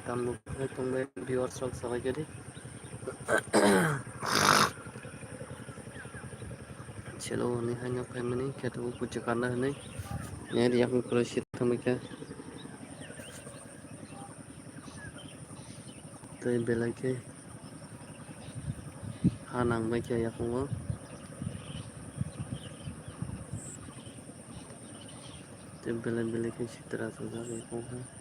tamluk tungbe viewers rok sabai jadi chelo ni hanya family ketu kucu karna ni ya dia aku krosit tamika tai belake hanang baca ya aku tai belake citra saja aku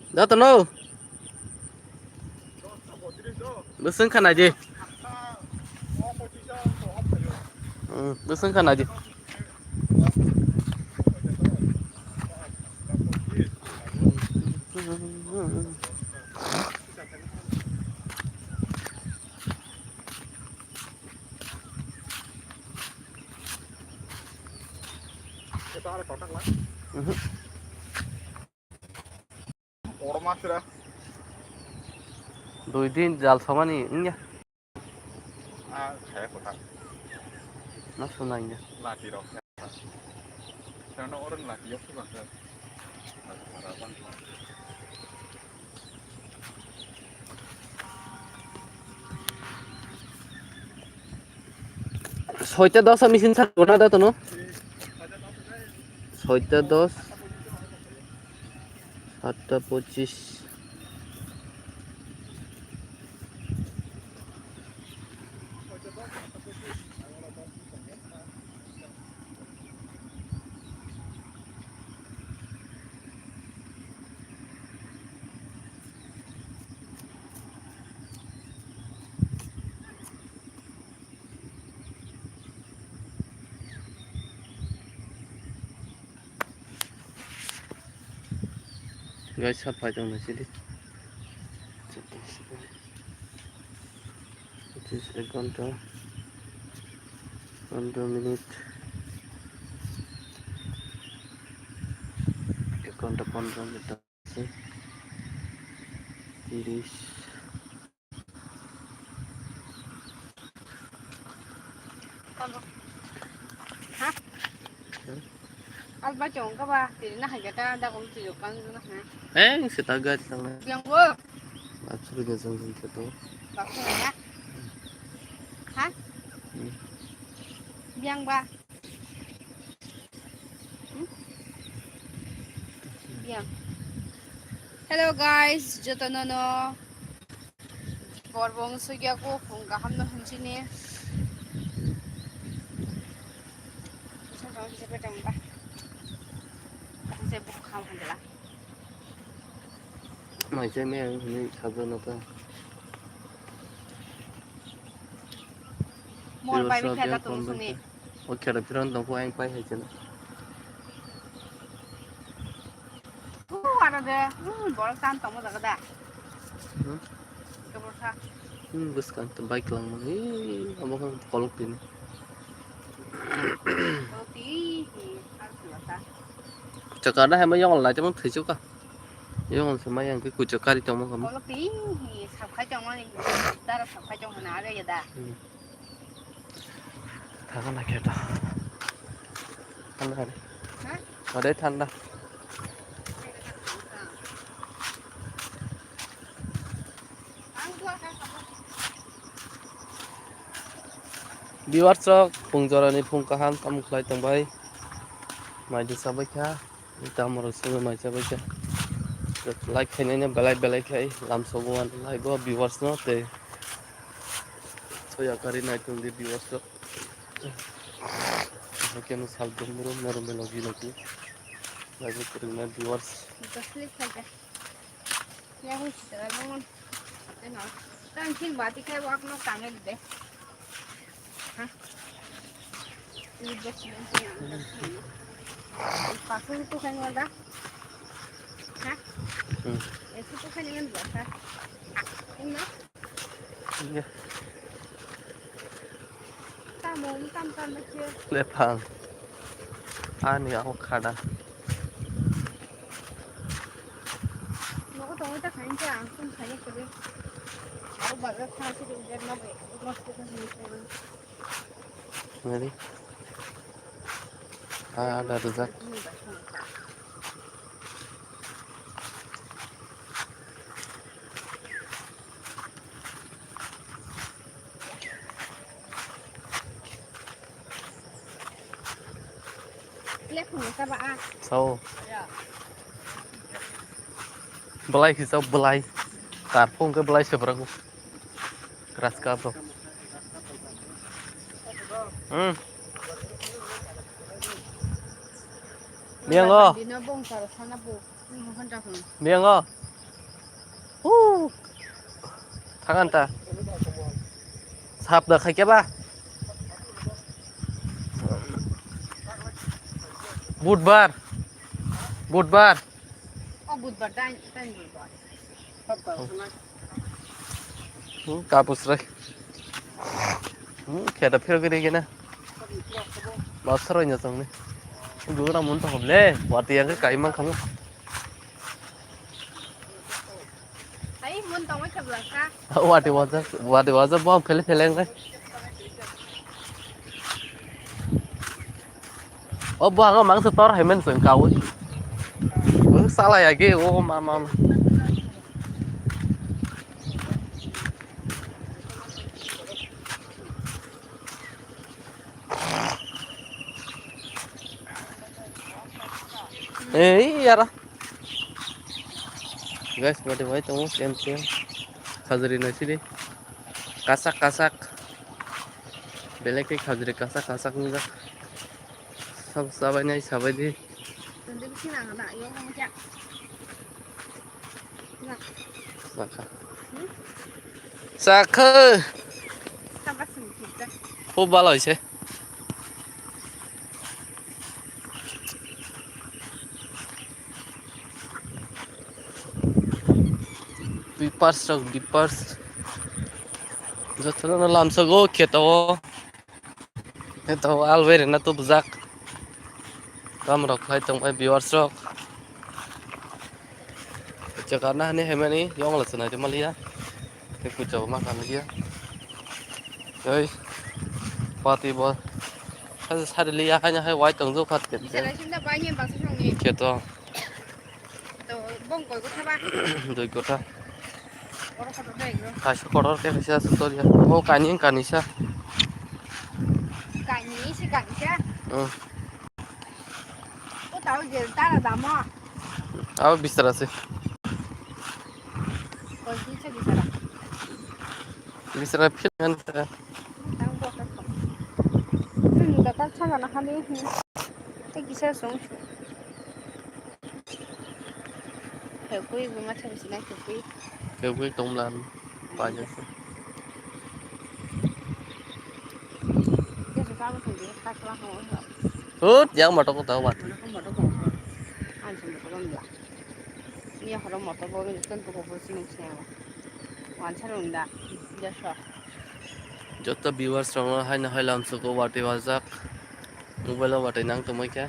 datang lo berseng kan aja berseng kan aja দুই দিন জাল সমানি ইয়া না শোনাই না ছয়টা 10 machine থাকবো না দাও তো 6টা 10 7টা 25 guys sampai dong di sini. It is 1 ঘন্টা 15 মিনিট 1 ঘন্টা 15 মিনিট আছে 30 Alba chồng các ba thì nó hành ta đã cũng chịu con nó setagat lang na yang wo actually gazang din to bác này nhá hả yang ba yang hello guys jotonono borbong sugya ko phung ka hamno hunchini sa sa petang ba sẽ buộc không hành lang mày chơi mẹ ni sabdo na ta mol bay bị khela tung suni o kera piron dong ko ang pai hai chen ada deh borak tan tong mo da ke borsa bus kan to bike lang mang amo kan kolok tin roti al ta cakada hai mai yong la chamang thai chu ka yong se mai yang cái ku cakari tong mo kam kolok ti sab khai chong ni dar sab khai chong na re ya da thaga na keta ঠান্ডা হ্যাঁ আরে ঠান্ডা Viewers fung jorani fung kaham tam khlai tongbai mai di sabai kha Tamar sungai macam baca. Like kayaknya belai kayak lamsobuan like gua viewers no te. So ya kari naik tuh di viewers tuh. Mungkin usal dulu normal lagi. Lagi kurang viewers. Terus saja. Ya harus terlalu enak. Kan sih berarti kayak waktu nak tanya deh. Hah? Ini dokumennya. Pasal itu kan ada. Hah? Itu tuh kan yang biasa. Ini. Iya. Tamu tam baca. Lepang. Ani aku kada. Mau tahu tak kan jangan pun saya kerja. Aku baru kasih di ujian nabe. Mesti kan ini. Jadi. Ada rezak. Lihat punya siapa ah? Sau. Ya. Belai thì sao belai. Tarpung ke belai seberang. Keras ka bro. Miang go. Di nabung taruh sana bu. Ini mohon dah. Miang go. Tangan ta. Sap dah khai ba. Budbar. Budbar. Oh budbar dan budbar. Kapus rai. Kaya da phir gini gina. Basar nya sang ni. Gura mun ta hoble. Wati yang kai mang kamu. Ai mun tahu macam belaka. Wati waza bom phele ngai. Oh buang mang setor hai men seng kau. Salah ya ge. Oh mama. Iya lah. Guys, berarti wae temu xem. Khazri nasi deh. Kasak. Belek khazri kasak nih. Sabai nih, sabai deh. Tunggu sini nak yo kamu cak. Sakhe. Sampai sini. খুব ভালো হয়েছে বিপার্স যতক্ষণ লামসাগো খেতাও আলবেরে না তো বুজাক কাম রখাই তংবাই বিওয়ার্স rock jakarna ni hemani yong la sunai malia ke kuchau ma kan dia oi pati bo sa liya hanya hai wai tong zo khat ke Bisa lah sini banyak bangsa ni. keto Tu bong koi ko thaba. doi kota Orang kata baik lo. kasih koror ke bisa storia oh kanisa Kani si kani sia. Ko tahu je tara dama. अब बिस्तर से बिस्तर फिर Tahu ko ka. Ni da kan sana na kami ni. Te kisa song. Theo quy vừa mà theo xin theo quy. kêu quyết tung lên bao nhiêu Cái số cao nó thì ta cho không có. hút giang mà trong tàu bật Không mà đâu có. Anh xem được con là. Ni họ đâu mà tao bao nhiêu cân tao có xin xem. Hoàn thành rồi đã. Giờ sao? যত viewers রঙ হয় না হইলাম সুকো বাটি বাজাক mobile বাটি নাং তো মই কে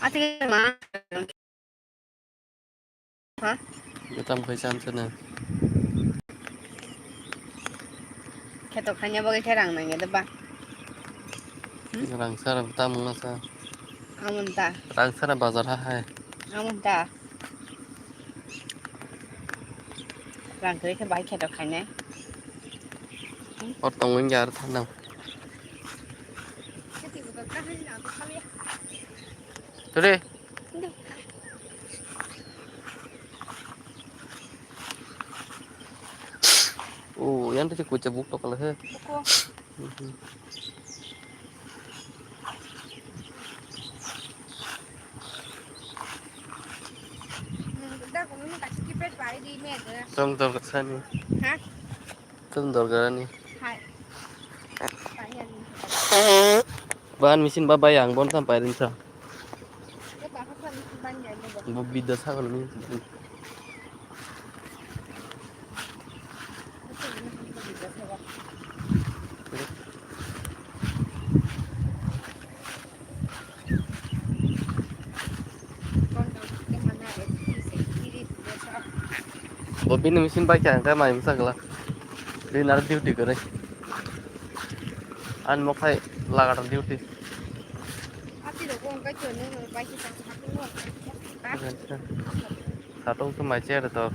Ate ma. Hah? betam kaisan sana Ketok hanya bagai kerang nanya deba. rang sara betam ngasa Amun ta. rang sara bazar hai Amun ta. Rang kerja ke baik ketok hanya. Otong wenjar tanam. Ketiba kan ini aku kali ya. Tuh. Ini. Oh, yang tadi kucing bukto kalau he. Buku. Udah aku ini kasih kipet pak di meja. Trong kesana. Hah? Trong nih. Hai. Tanya nih. Bahan mesin babayang bon sampai rinsa. Cái bà phát phân ban nhảy một bậc. Bida sa kalau ni. Cái gì nó không có gì cả thôi. Con đâu cái mà này để đi sẽ đi để sao? Bobin mesin baca angka main sagala. Di nar duty करे. An mau kai lagar duty. Ati được con cái chuyện nữa bay chỉ sang hát luôn. Bác. Satu tu macam ada tu.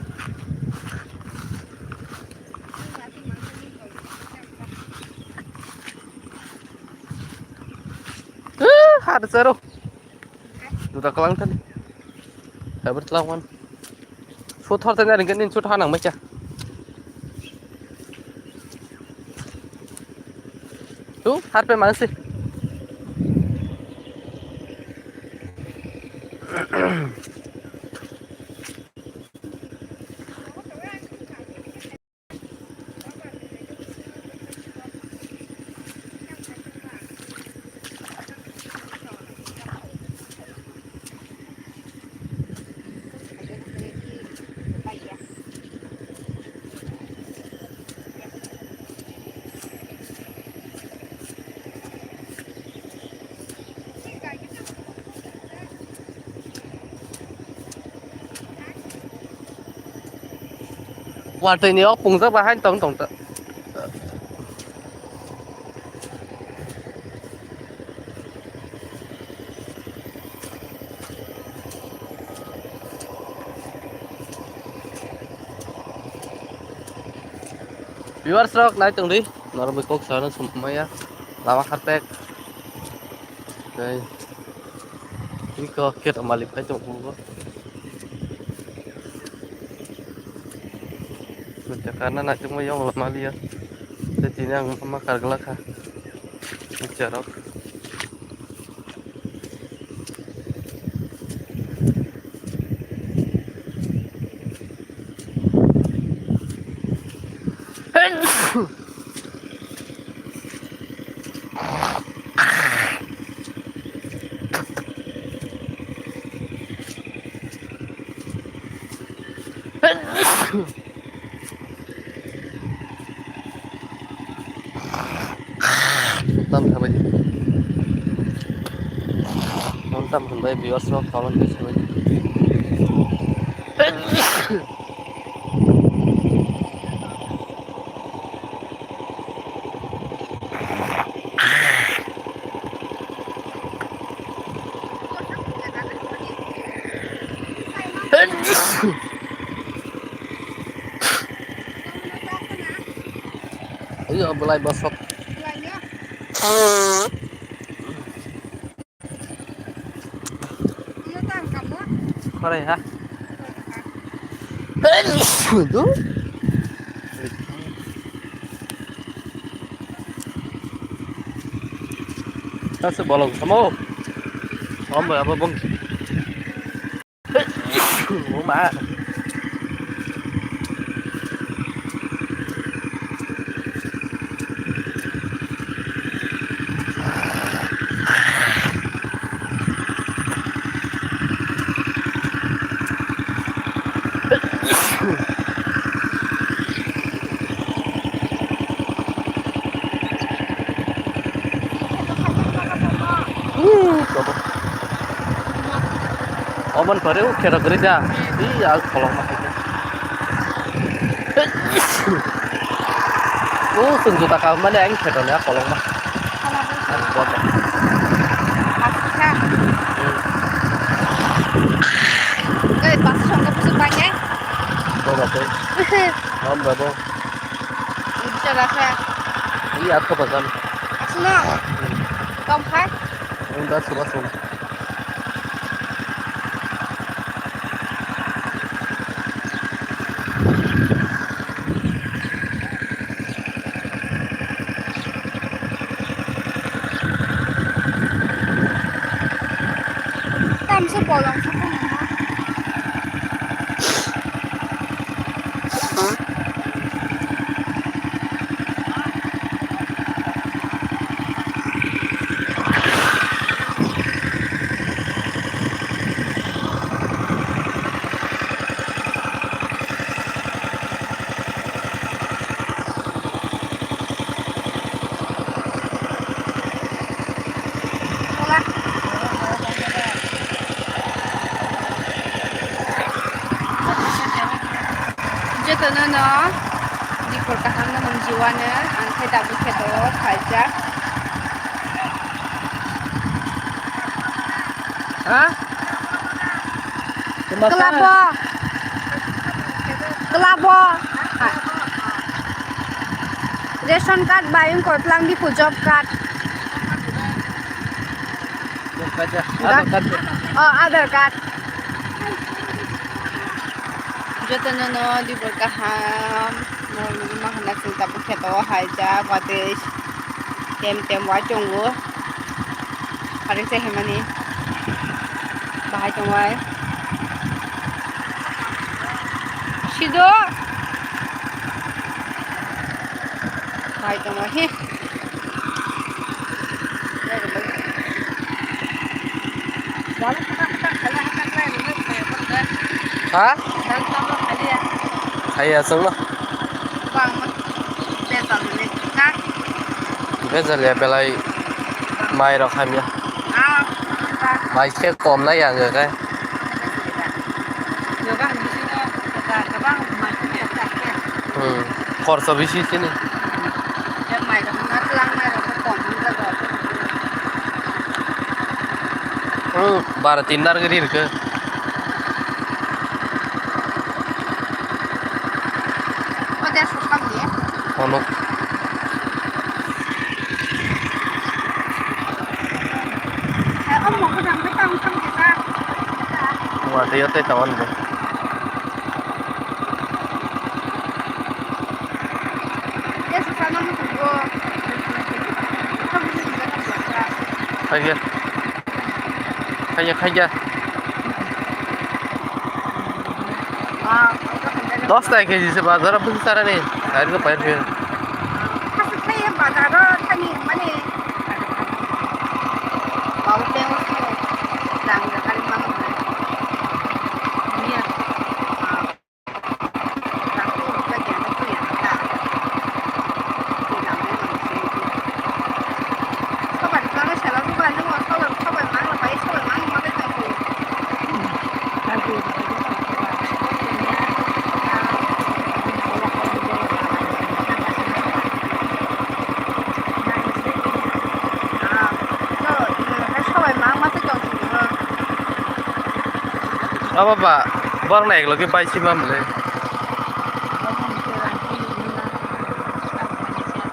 Ada seru. Duta kelang tadi. Hebat lawan. Suốt thoát ra đến suốt hoa nắng mấy chả. Tú, hát pe mang sih. Wadah ini opung tu bahan tong tong tu. Viewers rock naik tong di. Normal kok sana semua ya. Lama karpet. Okay. Ini kau kira malip aja tong. Karena nak cuma yang lama lihat, jadi yang makan gelak ha, bicara. Mantap aja. Mantap sampai bios rock kawan guys aja. Ayo mulai bosok. Korea ha? Itu? Kita sebolong sama. Om apa bang? Mau mah? Oman baru kira kerja, iya kalau masih. Senjuta kaman yang kira ya kalau mah. Pas songkok supaya. Berapa? Om berapa? Bisa rasa. atau pasal. Asuna. Tomkai. Udah sudah sudah. Tam bolong sa kanya. Jatuh di perkahan na jiwana angkai dabu kedo pajak. Hah? Kelapa. Kelapa. Ration card bayung kortlang di job card. Oh, Aadhaar card. Jatuh di perkahan makan nasi dabu kedo haja batis tem wajunggu. Hari saya hemani bahai jongwai. Sido bahai jongwai he. Hah? Saya semua. Bang, betul ni. Nak? Betul ya belai mai rồi ham ya. Mai xe còm nó dạng rồi cái. Khorsa bisi sini. Yang mai dah ngatlang mai dah kom juga dah. Bara tindar ke dir ke. Oh, dia suka ni. Ono. Om mau ke dalam kita untuk kita. Wah, dia teh tawan deh. Dia suka nama tunggu. Kamu juga tak biasa. Kaya. Kaya. दस time KG से बाजार अब सारा नहीं सारी तो पैर फिर Kasih saya bazar tani mana? Bau tengok tu. Lang kali mana? Ni. Lang tu lagi ada tu yang tak. Kapan kalau saya tu kan lu kapan mana baik kapan mana mana tak tu. Lagi. apa pak bang naik lagi bayi sih mam le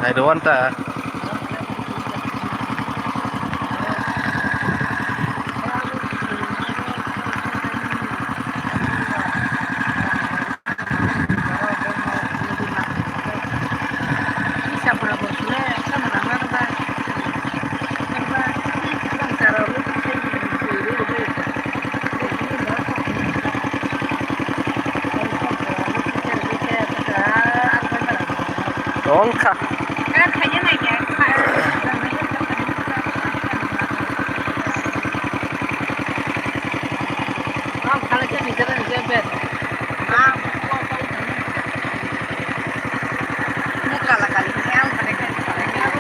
I don't want that. Dongka. Kayaknya naik ya. Kalau jadi jalan jebet. Ini kalah kali yang mereka kalah.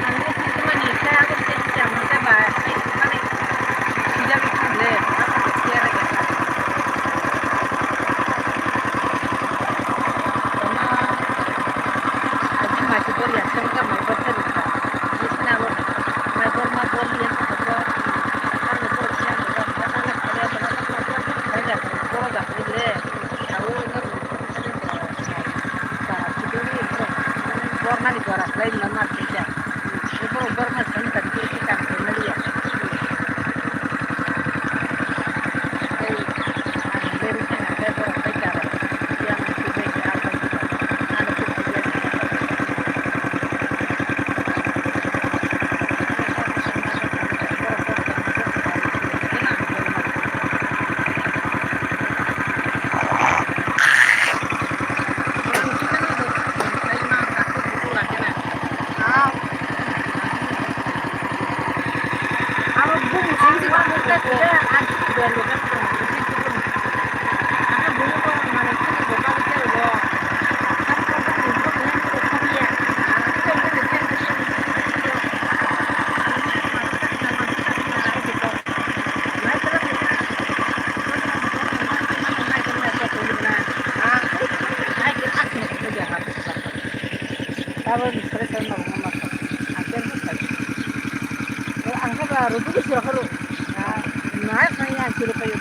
Anu cuma ni saya aku sejam saya bahas mana tidak boleh. Saya lagi. Masih boleh semua mai betul. Isna lo mai boleh yang betul. Kalau betul siang betul. Kalau ada banyak kalau dah boleh. Tahu kan. Saat itu ni, warna ni suara lain nama kerja. Itu bermacam tadi kita kenal ya. Dari sana ada orang bicara yang sudah apa itu. Ada kebiasaan. Angkat baru dulu suruh kalau, nah saya suruh kayu